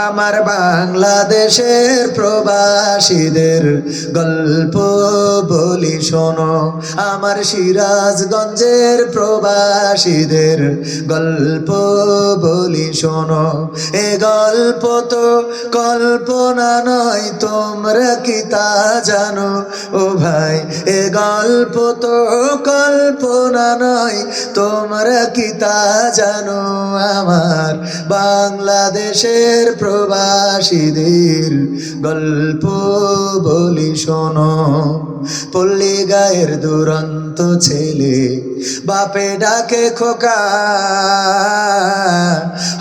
আমার বাংলাদেশের প্রবাসীদের গল্প বলি শোনো, আমার সিরাজগঞ্জের প্রবাসীদের গল্প বলি শোনো। এ গল্প তো কল্পনা নয়, তোমরা কি তা জানো? ও ভাই, এ গল্প তো কল্পনা নয়, তোমরা কি তা জানো? আমার বাংলাদেশের প্রবাসীদের গল্প বলি শোনো। পল্লী গায়ের দুরন্ত ছেলে বাপে ডাকে খোকা,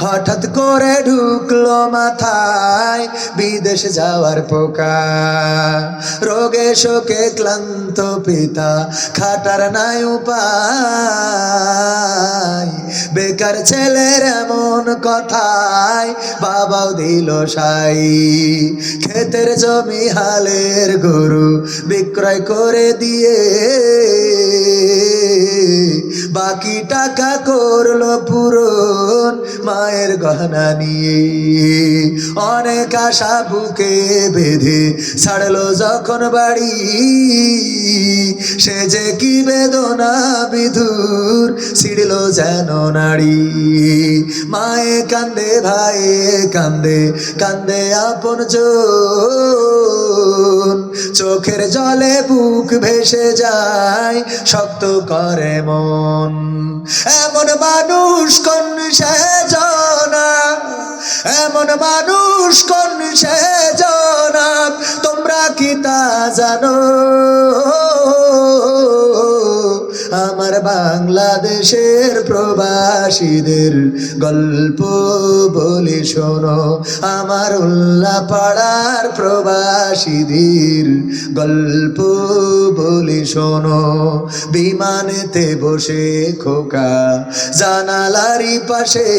হঠাৎ করে ঢুকলো মাথায় বিদেশ যাওয়ার পোকা। রোগে শোকে ক্লান্ত পিতা খাটার নাই উপায়, বেকার ছেলের এমন কথায় বাবাও দিল সাই। ক্ষেতের জমি হালের গরু বিক্রয় করে দিয়ে বাকি টাকা করলো পূরণ মায়ের গহনা নিয়ে। অনেক আশা বুকে বেঁধে ছাড়লো যখন বাড়ি, সে যে কি বেদনা বিধুর ছিড়ল যেন নাড়ি। মায়ে কান্দে, ভাইয়ে কান্দে, কান্দে আপন জন, চোখের জলে বুক ভেসে যায়, শক্ত করে মন। এমন মানুষ কোন সেজনা, এমন মানুষ কোন সেজনা, তোমরা কি তা জানো? আমার বাংলাদেশের প্রবাসীদের গল্প বলি শোনো, আমার উল্লাপাড়ার প্রবাসীদের গল্প বলি শোনো। বিমানেতে বসে খোকা জানালারি পাশে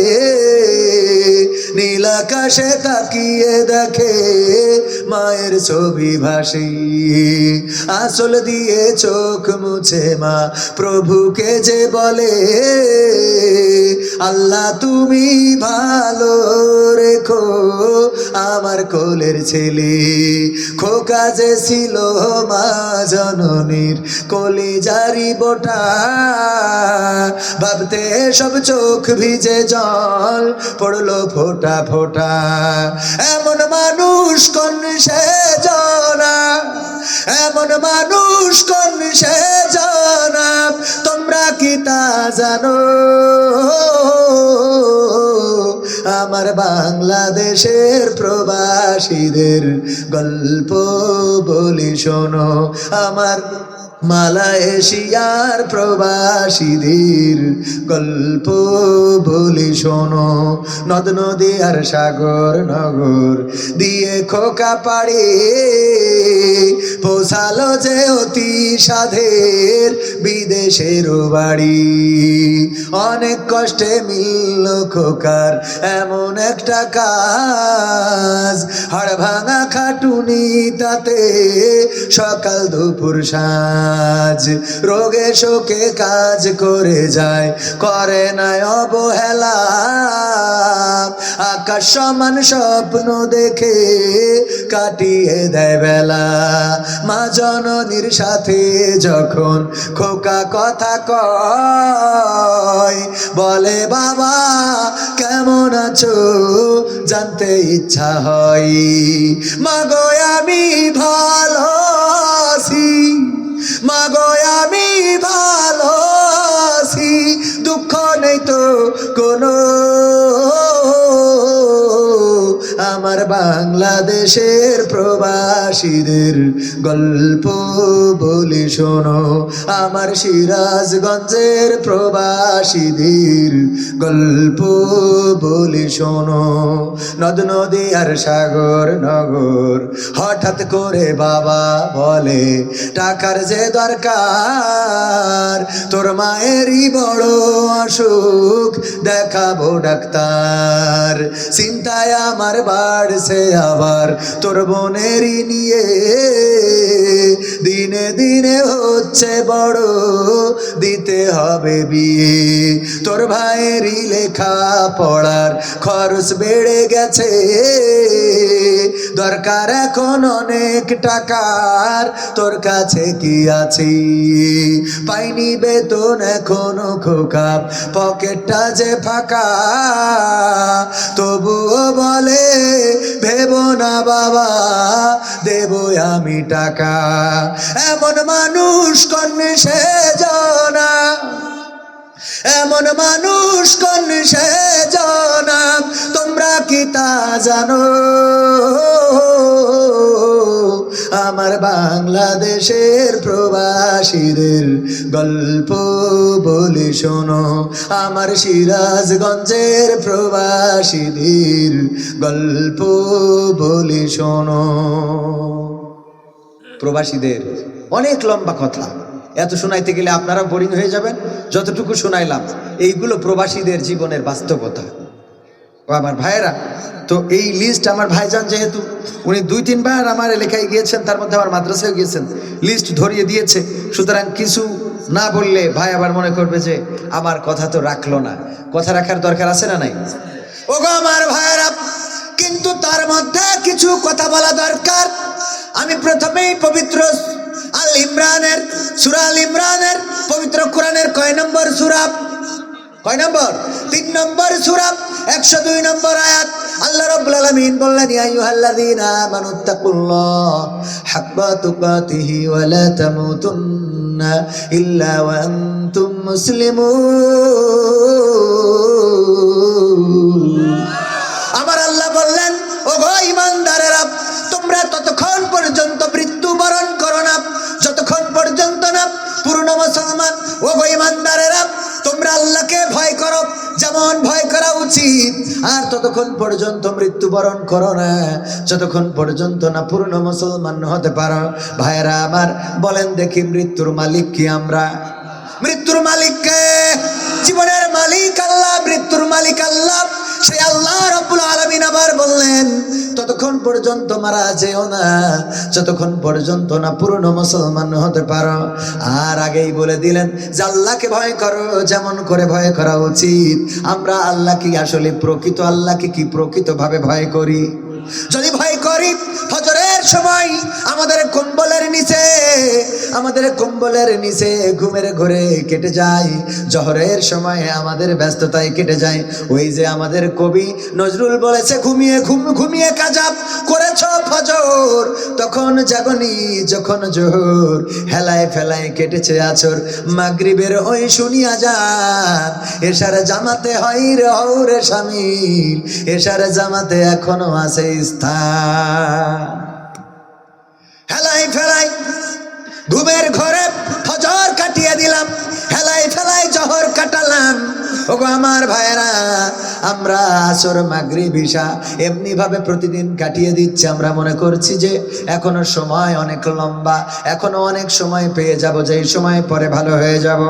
নীল আকাশে তাকিয়ে দেখে মায়ের ছবি ভাসে। আঁচল দিয়ে চোখ মুছে মা প্রভুকে যে বলে, আল্লাহ তুমি ভালো রেখো আমার কোলের ছেলে। খোকা যে ছিল মা জননীর কলিজারি বোটা, ভাবতে সব চোখ ভিজে জল পড়লো ফোঁটা ফোঁটা। এমন মানুষ কোন সেজনা, এমন মানুষ কোন সেজনা, তোমরা কি তা জানো? আমার বাংলাদেশের প্রবাসীদের গল্প বলি শোনো, আমার মালয়েশিয়ার প্রবাসীদের গল্প বলি শোনো। নদ নদী আর সাগর নগর দিয়ে খোকা পাড়ে পৌঁছালো যে অতি সাধের বিদেশের বাড়ি। অনেক কষ্টে মিলল খোকার এমন একটা কাজ, হাড় ভাঙা খাটুনি তাতে সকাল দুপুর সাঁঝ। রোগে শোকে কাজ করে যায়, করে না অবহেলা, আকাশ সমান স্বপ্ন দেখে কাটিয়ে দেয় বেলা। মা জননীর সাথে যখন খোকা কথা কয়, বলে বাবা কেমন আছো জানতে ইচ্ছা হয়। মাগো আমি ভালো আছি, মাগো আমি ভালো আছি, দুঃখ নেই তো কোনো। আমার বাংলাদেশের প্রবাসীদের গল্প বলি শোনো, আমার সিরাজগঞ্জের প্রবাসীদের গল্প বলি শোনো। নদ নদী আর সাগর নগর হঠাৎ করে বাবা বলে, টাকার যে দরকার, তোর মায়েরই বড় অসুখ, দেখাবো ডাক্তার। চিন্তায় আমার বাড়ছে আবার তোর বোনেরই নিয়ে, দিনে দিনে হচ্ছে বড়, দিতে হবে বিয়ে। তোর ভাইয়েরই লেখা পড়ার খরচ বেড়ে গেছে, দরকার এখন অনেক টাকার, তোর কাছে কি আছে? পাইনি বেতন এখনো খোকা, পকেটটা যে ফাঁকা, তবুও বলে ভেবো না বাবা, দেবো আমি টাকা। এমন মানুষ কোন সেজনা, এমন মানুষ কোন সেজনা, তোমরা কি তা জানো? আমার বাংলাদেশের প্রবাসীদের গল্প বলি শোনো, আমার সিরাজগঞ্জের প্রবাসীদের গল্প বলি শোনো। প্রবাসীদের অনেক লম্বা কথা, এত শোনাইতে গেলে আপনারা বোরিং হয়ে যাবেন। যতটুকু শোনাইলাম এইগুলো প্রবাসীদের জীবনের বাস্তবতা। ও আমার ভাইয়েরা, তো এই লিস্ট আমার ভাইজান যেহেতু উনি 2-3 বার আমার এলাকায় গিয়েছেন, তার মধ্যে আমার মাদ্রাসায় গিয়েছেন, লিস্ট ধরিয়ে দিয়েছে, সুতরাং কিছু না বললে ভাই আবার মনে করবে যে আমার কথা তো রাখলো না। কথা রাখার দরকার আছে না নাই? ওগো আমার ভাইয়েরা, কিন্তু তার মধ্যে কিছু কথা বলা দরকার। আমি প্রথমেই পবিত্র আল ইমরানের সূরা আল ইমরানের পবিত্র কোরআনের কয় নম্বর সূরা? কয় নম্বর? 3 নম্বর সূরা 102 নম্বর আয়াত। আল্লাহ রাব্বুল আলামিন বললেন, ইয়া আইয়ুহাল্লাযীনা আমানুত্তাকুল্লাহ হাক্কা তুকাতিহি ওয়া লা তামুতুন্না ইল্লা ওয়া আনতুম মুসলিমুন। আমার আল্লাহ বললেন, ওগো ঈমানদারেরা, তোমরা ততক্ষণ পর্যন্ত মৃত্যুবরণ করো না যতক্ষণ পর্যন্ত না পূর্ণ মুসলমান। ওগো ঈমানদারেরা, তোমরা আল্লাহকে ভয় করো যেমন ভয় করা উচিত, আর ততক্ষণ পর্যন্ত মৃত্যুবরণ করো না যতক্ষণ পর্যন্ত না পূর্ণ মুসলমান হতে পারো। ভাইয়েরা আমার, বলেন দেখি মৃত্যুর মালিক কি আমরা? মৃত্যুর মালিক কে? জীবনের মালিক আল্লাহ, মৃত্যুর মালিক আল্লাহ। সেই আল্লাহ রাব্বুল আলামিন আবার বললেন, ততক্ষণ পর্যন্ত মারা যেও না যতক্ষণ পর্যন্ত না পূর্ণ মুসলমান হতে পারো। আর আগেই বলে দিলেন যে আল্লাহকে ভয় করো যেমন করে ভয় করা উচিত। আমরা আল্লাহ কি আসলে প্রকৃত আল্লাহকে কি প্রকৃতভাবে ভয় করি? যদি ভয় করি, ফজরের সময় আমাদের কম্বলের নিচে ঘুমের ঘরে কেটে যায়, জোহরের সময় আমাদের ব্যস্ততায় কেটে যায়। ওই যে আমাদের কবি নজরুল বলেছে, ঘুমিয়ে কাজা করেছ ফজর, তখন জাগনি যখন জোহর, হেলায় ফেলায় কেটেছে আছর, মাগরিবের ওই শুনিয়া যান, এশার জামাতে হয় রে হৌরে শামিল, এশার জামাতে এখনো আছে স্থান। হেলাই ফেলাই ঘুমের ঘরে ফজর কাটিয়ে দিলাম, হেলাই ফেলাই জোহর কাটালাম। ওগো আমার ভাইরা, আমরা আসর মাগরিব ইশা এমনি ভাবে প্রতিদিন কাটিয়ে দিচ্ছি। আমরা মনে করছি যে এখনো সময় অনেক লম্বা, এখনো অনেক সময় পেয়ে যাব, যেই সময় পরে ভালো হয়ে যাব,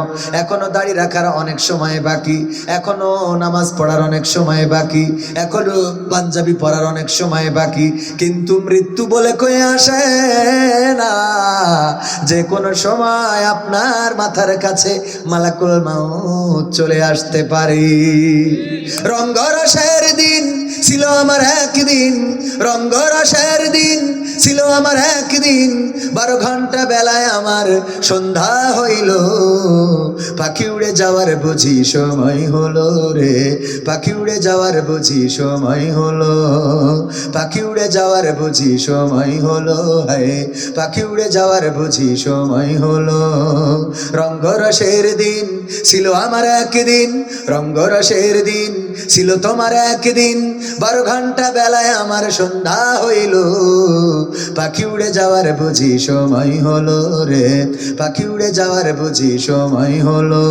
এখনো দাড়ি রাখার অনেক সময় বাকি, এখনো নামাজ পড়ার অনেক সময় বাকি, এখনো পাঞ্জাবি পরার অনেক সময় বাকি। কিন্তু মৃত্যু বলে কয়ে আসে না, যে কোনো সময় আপনার মাথার কাছে মালাকুল মাউত চলে আসতে পারে। রঙ্গরসের দিন ছিল আমার একদিন, রঙ্গরসের দিন ছিল আমার একদিন, 12 ঘন্টা বেলায় আমার সন্ধ্যা হইল, পাখি উড়ে যাওয়ার বুঝি সময় হলো রে, পাখি উড়ে যাওয়ার বুঝি সময় হলো, পাখি উড়ে যাওয়ার বুঝি সময় হলো, হায় পাখি উড়ে যাওয়ার বুঝি সময় হলো। রঙ্গরসের দিন ছিল আমার একদিন, রঙ্গরসের দিন ছিল তোমার একদিন, 12 ঘন্টা বেলায় আমার সন্ধ্যা হইল, পাখি উড়ে যাওয়ার বুঝি সময় হলো রে, পাখি উড়ে যাওয়ার বুঝি সময় হলো,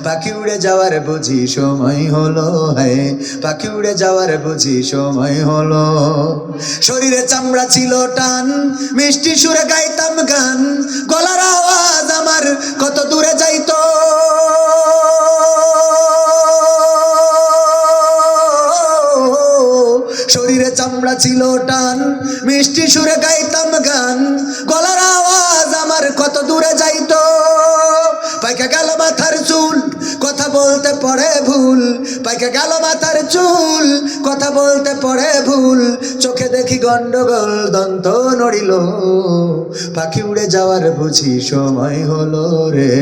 পাখি উড়ে যাওয়ার বুঝি সময় হলো, হ্যাঁ পাখি উড়ে যাওয়ার বুঝি সময় হলো। শরীরে চামড়া ছিল টান, মিষ্টি সুরে গাইতাম গান, গলার আওয়াজ আমার কত দূরে যাইতো, শরীরে চামড়া ছিল টান, মিষ্টি সুরে গাইতাম গান, গলার আওয়াজ আমার কত দূরে যাইতো। পাইকা গেল মাথার চুল, কথা বলতে পড়ে ভুল, পাইকা গেল মাথার চুল, কথা বলতে পড়ে ভুল, চোখে দেখি গন্ডগোল, দন্ত নড়িল, পাখি উড়ে যাওয়ার বুঝি সময় হলো রে,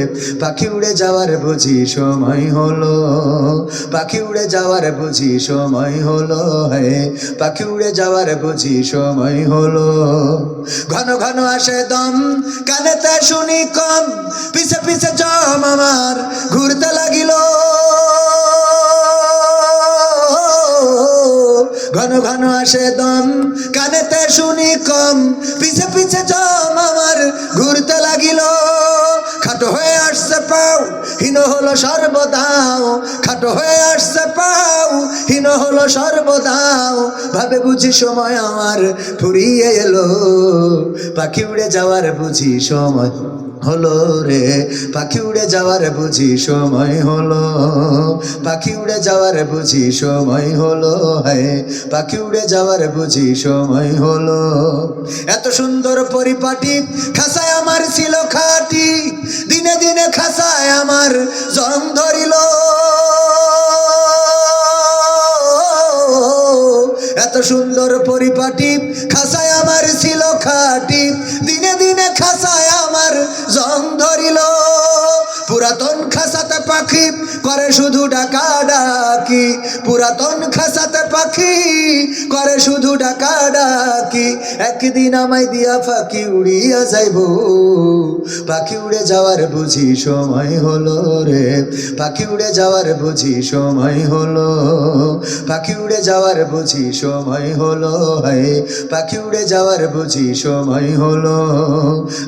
পাখি উড়ে যাওয়ার বুঝি সময় হলো, পাখি উড়ে যাওয়ার বুঝি সময় হলো, হে পাখি উড়ে যাওয়ার বুঝি সময় হলো। ঘন ঘন আসে দম, কানেতে শুনি কম, পিছে পিছে জম আমার ঘুরতে লাগিল, ঘন ঘন আসে দম, কানেতে শুনি কম, পিছে পিছে জম আমার ঘুরতে লাগিল। খাটো হয়ে আসছে পাও, হীন হলো সর্বদাও, খাটো হয়ে আসছে পাও, হীন হলো সর্বদাও, ভাবে বুঝি সময় আমার ফুরিয়ে এলো, পাখি উড়ে যাওয়ার বুঝি সময় হলো রে, পাখি উড়ে যাওয়ার বুঝি সময় হলো, পাখি উড়ে যাওয়ার বুঝি সময় হলো, হে পাখি উড়ে যাওয়ার বুঝি সময় হলো। এত সুন্দর পরিপাটি খাসায় আমার ছিল খাটি, দিনে দিনে খাসায় আমার জং ধরিল, এত সুন্দর পরিপাটি খাসায় আমার ছিল খাটি, দিনে দিনে খাসায় আমার জং ধরিল। পুরাতন খাসাতে পাখি করে শুধু ডাকা ডাকি, পুরাতন খাসাতে পাখি করে শুধু ডাকা ডাকি, একদিন আমায় দিয়া পাখি উড়িয়া যাইব, পাখি উড়ে যাওয়ার বুঝি সময় হলো রে, পাখি উড়ে যাওয়ার বুঝি সময় হলো, পাখি উড়ে যাওয়ার বুঝি সময় হলো, হে পাখি উড়ে যাওয়ার বুঝি সময় হলো।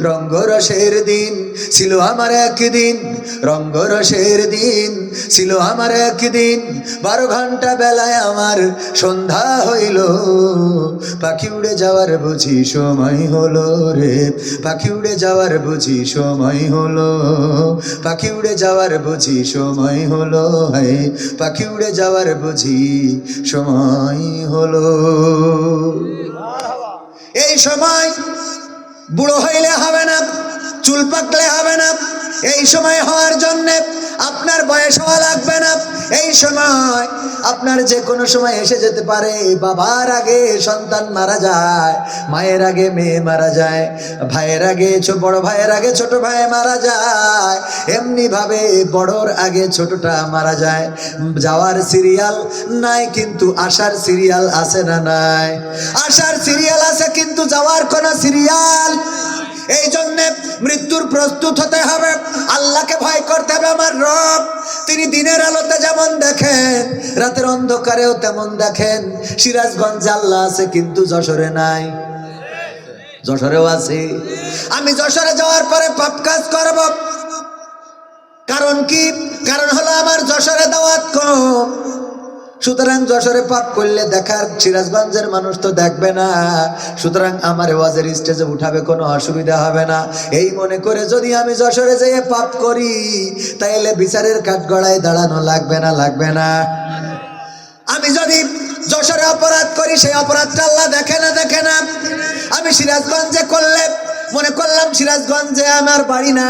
রঙ্গরসের দিন ছিল আমার একদিন, রঙ্গরসের দিন ছিল আমার একদিন, 12 ঘন্টা বেলায় আমার সন্ধ্যা হইল, পাখি উড়ে যাওয়ার বুঝি সময় হলো রে, পাখি উড়ে যাওয়ার বুঝি সময় হলো, পাখি উড়ে যাওয়ার বুঝি সময় হলো, হে পাখি উড়ে যাওয়ার বুঝি সময় হলো। এই সময় বুড়ো হইলে হবে না, চুল পাকলে হবে না, এই সময় হওয়ার জন্যে আপনার বয়স হওয়া লাগবে না, এই সময় আপনার যে কোনো সময় এসে যেতে পারে। বাবার আগে সন্তান মারা যায়, মায়ের আগে মেয়ে মারা যায়, ভাইয়ের আগে বড় ভাইয়ের আগে ছোট ভাই মারা যায়, এমনি ভাবে বড়র আগে ছোটটা মারা যায়। যাওয়ার সিরিয়াল নাই কিন্তু আসার সিরিয়াল আছে না নাই? আসার সিরিয়াল আছে কিন্তু যাওয়ার কোনো সিরিয়াল। এই জন্যে মৃত্যুর প্রস্তুত হতে হবে, আল্লাহকে ভয় করতে হবে। আমার রব তিনি দিনের আলোতে যেমন দেখেন, রাতের অন্ধকারেও তেমন দেখেন। সিরাজগঞ্জে আল্লাহ আছে কিন্তু যশোরে নাই, যশোরেও আছে। আমি যশোরে যাওয়ার পরে পাপ কাজ করব, কারণ কি? কারণ হলো আমার যশোরে দাওয়াত কম, সুতরাং যশোরে পাপ করলে দেখার সিরাজগঞ্জের মানুষ তো দেখবে না, সুতরাং আমার ওয়াজের স্টেজে উঠাবে, কোনো অসুবিধা হবে না। এই মনে করে যদি আমি যশোরে যেয়ে পাপ করি, তাইলে বিচারের কাঠগড়ায় দাঁড়ানো লাগবে না, লাগবে না? আমি যদি যশোরে অপরাধ করি, সেই অপরাধটা আল্লাহ দেখে না, দেখে না? আমি সিরাজগঞ্জে করলে মনে করলাম সিরাজগঞ্জে আমার বাড়ি না,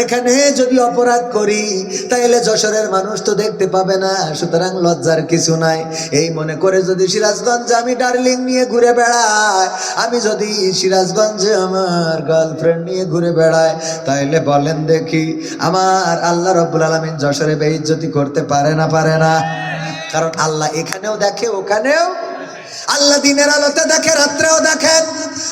এখানে যদি অপরাধ করি তাইলে যশোরের মানুষ তো দেখতে পাবে না, সুতরাং লজ্জার কিছু নাই। এই মনে করে যদি সিরাজগঞ্জে আমি ডার্লিং নিয়ে ঘুরে বেড়াই, আমি যদি সিরাজগঞ্জে আমার গার্লফ্রেন্ড নিয়ে ঘুরে বেড়াই, তাইলে বলেন দেখি আমার আল্লাহ রব্বুল আলামিন যশোরে বেইজ্জতি করতে পারে না, পারে না? কারণ আল্লাহ এখানেও দেখে, ওখানেও। আল্লাহ দিনের আলোতে দেখে, রাত্রেও দেখেন।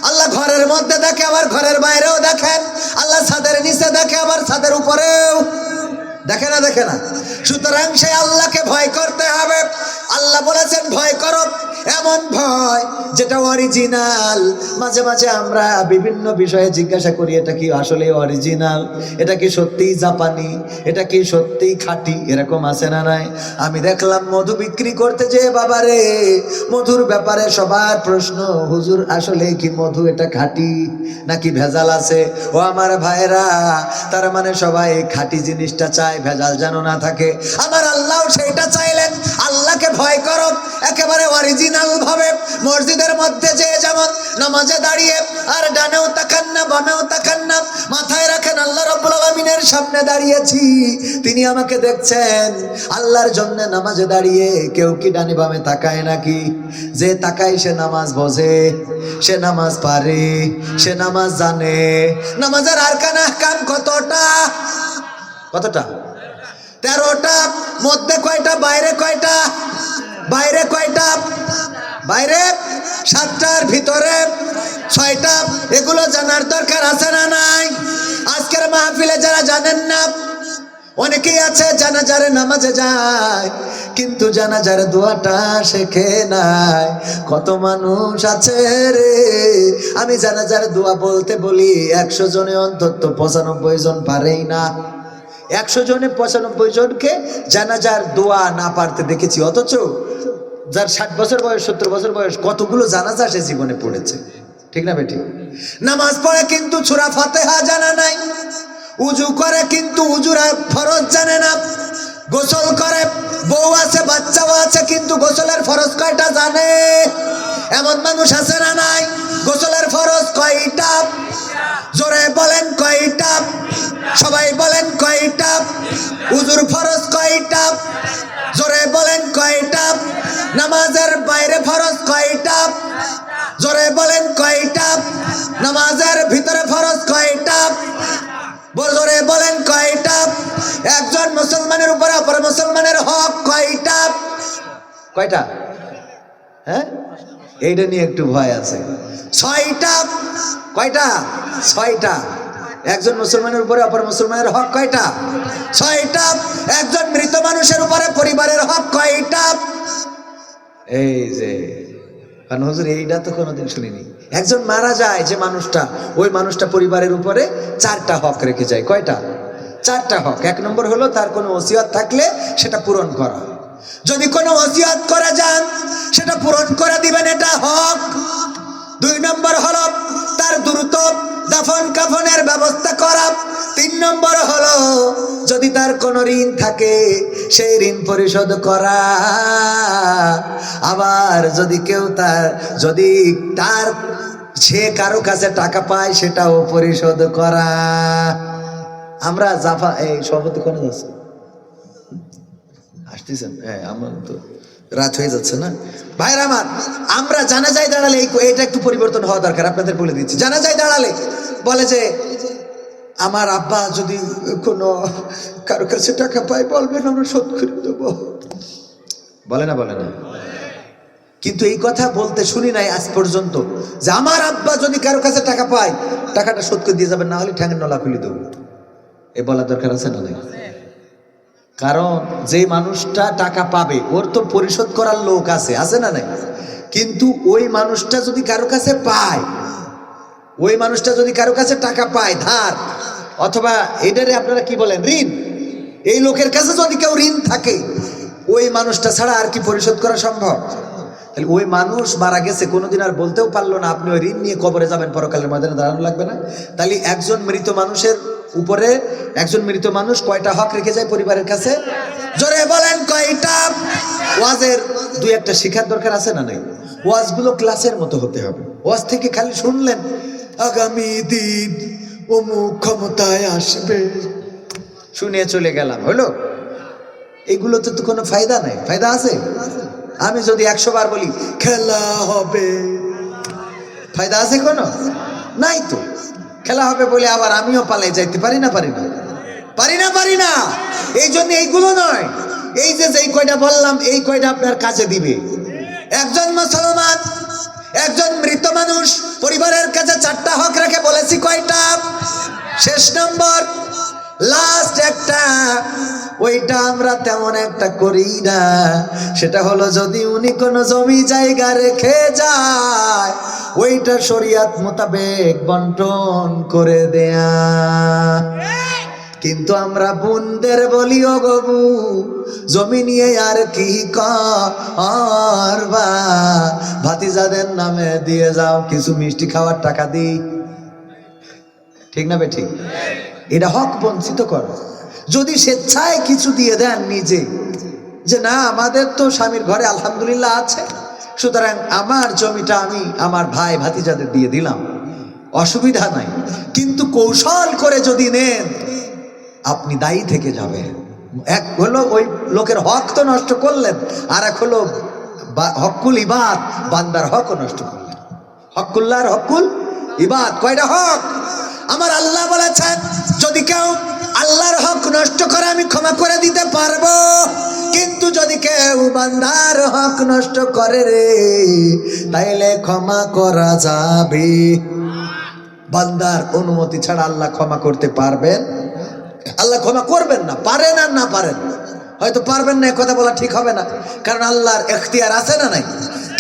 আল্লাহ ঘরের মধ্যে দেখে, আবার ঘরের বাইরেও দেখেন। আল্লাহ ছাদের নিচে দেখে, আবার ছাদের উপরেও দেখে না, দেখে না? সুতরাং সেই আল্লাহকে ভয় করতে হবে। আল্লাহ বলেছেন ভয় করো, এমন ভয় যেটা অরিজিনাল। মাঝে মাঝে আমরা বিভিন্ন বিষয়ে জিজ্ঞাসা করি, এটা কি আসলে অরিজিনাল, এটা কি সত্যিই জাপানি, এটা কি সত্যিই খাঁটি, এরকম আছে না নাই? আমি দেখলাম মধু বিক্রি করতে যে বাবারে, মধুর ব্যাপারে সবার প্রশ্ন, হুজুর আসলে কি মধু এটা খাঁটি নাকি ভেজাল আছে? ও আমার ভাইরা, তার মানে সবাই খাঁটি জিনিসটা চায়, ভেজাল যেন না থাকে। আমার আল্লাহ সেইটা চাইলেন। আল্লাহকে ভয় করো, একেবারে অরিজিনাল ভাবে মসজিদের মধ্যে যে যেমন নামাজে দাঁড়িয়ে আর ডানেও তাকান না বামেও তাকান না, মাথায় রাখেন আল্লাহ রাব্বুল আলামিনের সামনে দাঁড়িয়েছি, তিনি আমাকে দেখছেন। আল্লাহর জন্য নামাজে দাঁড়িয়ে কেউ কি ডানে বামে তাকায় নাকি? যে তাকায় সে নামাজ বোঝে, সে নামাজ পারে, সে নামাজ জানে। নামাজের আরকান আহকাম কতটা? কতটা? 13টা। মধ্যে কয়টা? বাইরে কয়টা? বাইরে কয়টা? বাইরে 7টার, ভিতরে 6টা। এগুলো জানার দরকার আছে না নাই? আজকের মাহফিলে যারা জানেন না, অনেকেই আছে জানাজারে নামাজে যায় কিন্তু জানাজার দোয়াটা শেখে নাই। কত মানুষ আছে রে, আমি জানাজার দোয়া বলতে বলি 100 জনে অন্তত 95 জন পারেই না। 100 জনে 95 জনকে জানাজার দোয়া না পারতে দেখেছি। অথচ যার 60 বছর বয়স, 70 বছর বয়স, কতগুলো জানাজা সে জীবনে পড়েছে। ঠিক না বেটি? নামাজ পড়ে কিন্তু সূরা ফাতিহা জানা নাই, উজু করে কিন্তু উজুর ফরজ জানে না, গোসল করে, বউ আছে বাচ্চাও আছে কিন্তু গোসলের ফরজ কয়টা জানে? এমন মানুষ আছে না নাই? গোসলের ফরজ কয়টা? জোরে বলেন কয়টা? সবাই বলেন কয়টা? উজুর ফরজ কয়টা? জোরে বলেন কয়টা? নামাজের বাইরে ফরজ কয়টা? জোরে বলেন কয়টা? নামাজের ভিতরে ফরজ কয়টা? জোরে বলেন কয়টা? একজন মুসলমানের উপরে অপর মুসলমানের হক কয়টা? কয়টা? হ্যাঁ, এইটা নিয়ে একটু ভয় আছে। 6টা। কয়টা? 6টা। একজন মুসলমানের উপরে অপর মুসলমানের হক কয়টা? 6টা। একজন মৃত মানুষের উপরে পরিবারের হক কয়টা? এই যে কারণ হুজুর এইটা তো কোনোদিন শুনিনি। একজন মারা যায় যে মানুষটা, ওই মানুষটা পরিবারের উপরে 4টা হক রেখে যায়। কয়টা? 4টা হক। 1 নম্বর হলো তার কোনো ওসিয়ত থাকলে সেটা পূরণ করা। যদি কোনো ওসিয়ত করা যান সেটা পূরণ করে দিবেন, এটা হক। 2 নম্বর হলো তার দ্রুত দাফন কাফনের ব্যবস্থা করা। 3 নম্বর হলো যদি তার কোনো ঋণ থাকে সেই ঋণ পরিশোধ করা। আবার যদি তার সে কারো কাছে টাকা পায় সেটাও পরিশোধ করা। আমরা জাফা এই সভাপতি কোনে যাচ্ছে? আসতেছেন? হ্যাঁ, আমার তো রাত হয়ে যাচ্ছে না ভাইরা আমার। আমরা জানাজায় দাঁড়ালে এটা একটু পরিবর্তন হওয়া দরকার। আপনাদের বলে দিচ্ছি, জানাজায় দাঁড়ালে বলে যে আমার আব্বা যদি কোনো কারো কাছে টাকা পায় বলবেন আমরা শোধ করে দেবো। বলে না? বলে না? কিন্তু এই কথা বলতে শুনি নাই আজ পর্যন্ত যে আমার আব্বা যদি কারো কাছে টাকা পায় টাকাটা শোধ করে দিয়ে যাবেন, না হলে ঠ্যাঙের নলা খুলে দেবো। এ বলার দরকার আছে না? নাই? কারণ যে মানুষটা টাকা পাবে ওর তো পরিশোধ করার লোক আছে না? নাই? কিন্তু ওই মানুষটা যদি কারো কাছে পায়, ওই মানুষটা যদি কারো কাছে টাকা পায় ধার, অথবা এটারে আপনারা কি বলেন, ঋণ, এই লোকের কাছে যদি কেউ ঋণ থাকে ওই মানুষটা ছাড়া আর কি পরিশোধ করা সম্ভব? তাহলে ওই মানুষ মারা গেছে, কোনোদিন আর বলতেও পারলো না আপনি ওই ঋণ নিয়ে কবরে যাবেন, পরকালের ময়দানে দাঁড়ানো লাগবে না। তাহলে একজন মৃত মানুষের উপরে একজন মৃত মানুষ কয়টা হক রেখে যায় পরিবারের কাছে? জোরে বলেন কয়টা? ওয়াজের 2-1টা শিখার দরকার আছে না? নাই? ওয়াজগুলো ক্লাসের মতো হতে হবে। ওয়াজ থেকে খালি শুনলেন আগামী দিন অমুক ক্ষমতায় আসবে, শুনে চলে গেলাম, হলো? এগুলোতে তো কোনো ফায়দা নাই। ফায়দা আছে? আমি যদি 100 বার বলি খেলা হবে, ফায়দা আছে কোনো? নাই তো। খেলা হবে বলে আবার আমিও পালাই যাইতে পারি না? পারি না। এই জন্য এইগুলো নয়, এই যে যেই কয়টা বললাম এই কয়টা আপনার কাজে দিবে। একজন মুসলমান, একজন মৃত মানুষ পরিবারের কাছে 4টা হক রেখে বলেছি কয়টা? শেষ নম্বর, লাস্ট একটা, ওইটা আমরা তেমন একটা করি না। সেটা হলো যদি উনি কোনো জমি জায়গা রেখে যায় ওইটা শরিয়ত মোতাবেক বন্টন করে দেয়া। কিন্তু আমরা বোনদের বলি ও গবু জমি নিয়ে আর কি করবা, ভাতিজাদের নামে দিয়ে যাও, কিছু মিষ্টি খাওয়ার টাকা দিই। ঠিক না বেঠিক? এটা হক বঞ্চিত কর। যদি স্বেচ্ছায় কিছু দিয়ে দেন নিজে, যে না আমাদের তো স্বামীর ঘরে আলহামদুলিল্লাহ আছে, সুতরাং আমার জমিটা আমি আমার ভাই ভাতিজাদের দিয়ে দিলাম, অসুবিধা নাই। কিন্তু কৌশল করে যদি নেন আপনি দায়ী থেকে যাবেন। এক হলো ওই লোকের হক তো নষ্ট করলেন, আর এক হলো হকুল ইবাদ, বান্দার হকও নষ্ট করলেন। হকুল্লাহর হকুল ইবাদ, কয়টা হক? আমার আল্লাহ বলেছেন যদি কেউ আল্লাহর হক নষ্ট করে আমি ক্ষমা করে দিতে পারবো, কিন্তু যদি কেউ বান্দার হক নষ্ট করে রে তাইলে ক্ষমা করা যাবে। বান্দার অনুমতি ছাড়া আল্লাহ ক্ষমা করতে পারবেন? আল্লাহ ক্ষমা করবেন না। পারেন আর না পারেন, হয়তো পারবেন না, কথা বলা ঠিক হবে না, কারণ আল্লাহর এখতিয়ার আছে না নাই,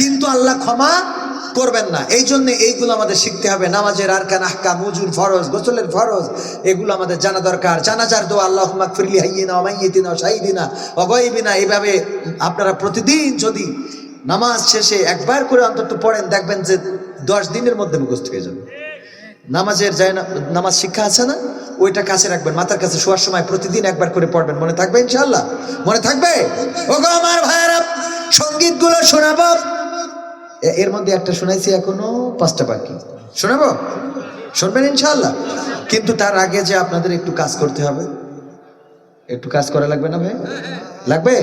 কিন্তু আল্লাহ ক্ষমা করবেন না। এই জন্য এইগুলো আমাদের শিখতে হবে। নামাজের আরকান, আহকাম, ওযুর ফরজ, গোসলের ফরজ, এগুলো আমাদের জানা দরকার। জানাজার দোয়া আল্লাহুম্মা গফিরলি হাইয়িনা ওয়া মাইয়িতিনা ওয়া শাহিদিনা ওয়া গায়বিনা, এইভাবে আপনারা প্রতিদিন যদি নামাজ শেষে একবার করে অন্তত পড়েন, দেখবেন যে 10 দিনের মধ্যে মুখস্থ হয়ে যাবে। নামাজের নামাজ শিক্ষা আছে না, ওইটা কাছে রাখবেন, মাথার কাছে শোয়ার সময় প্রতিদিন একবার করে পড়বেন। মনে থাকবে ইনশাআল্লাহ? মনে থাকবে? ওগো আমার ভাইয়েরা, সঙ্গীতগুলো শোনাবো। এর মধ্যে একটা শোনাইছি, এখনো 5টা বাকি। শোনাবো? শুনবেন ইনশাআল্লাহ? কিন্তু তার আগে যে আপনাদের একটু কাজ করতে হবে, একটু কাজ করা লাগবে না ভাই? লাগবে?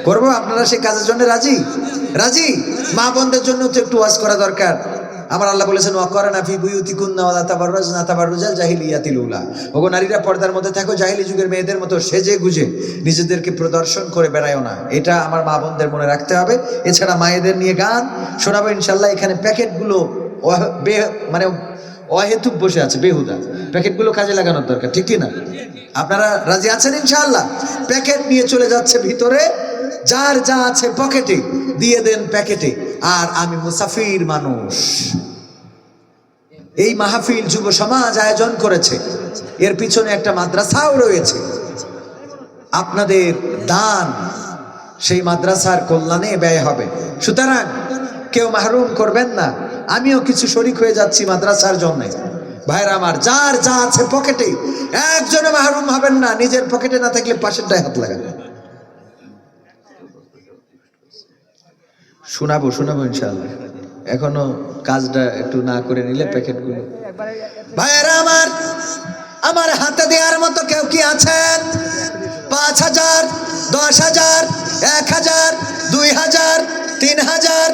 করবো? আপনারা সেই কাজের জন্য রাজি? রাজি? মা বোনদের জন্য তো একটু ওয়াজ করা দরকার। আমার আল্লাহ বলেছেন ওয়াকরানা ফি বুয়ুতিকুন্না ওয়ালা তাবাররাজনা তাবাররুজাল জাহিলিয়াতিল উলা। ওগো নারীরা পর্দার মধ্যে থাকো, জাহিলি যুগের মেয়েদের মতো সেজে গুজে নিজেদেরকে প্রদর্শন করে বেড়ায়ও না। এটা আমার মা বোনদের মনে রাখতে হবে। এছাড়া মায়েদের নিয়ে গান শোনাবো ইনশাআল্লাহ। এখানে প্যাকেটগুলো মানে অহেতুক বসে আছে, বেহুদা। প্যাকেটগুলো কাজে লাগানোর দরকার, ঠিক কি না? আপনারা রাজি আছেন ইনশাআল্লাহ? প্যাকেট নিয়ে চলে যাচ্ছে ভিতরে, যার যা আছে পকেটে দিয়ে দেন প্যাকেটে। আর আমি মুসাফির মানুষ। এই মাহফিল যুব সমাজ আয়োজন করেছে, এর পিছনে একটা মাদ্রাসাও রয়েছে। আপনাদের দান সেই মাদ্রাসার কল্যাণে ব্যয় হবে, সুতরাং কেউ মাহরুম করবেন না। আমিও কিছু শরিক হয়ে যাচ্ছি মাদ্রাসার জন্য। ভাইরা আমার, যার যা আছে পকেটে, একজনে মাহরুম হবেন না। নিজের পকেটে না থাকলে পাশেরটায় হাত লাগাবেন। শোনাবো ইনশাআল্লাহ। এখনো কাজটা একটু না করে নিলে প্যাকেটগুলো। ভাইরা আমার, আমার হাতে দেওয়ার মতো কেউ কি আছেন? 5000, 10,000, 1000, 2000, 3000,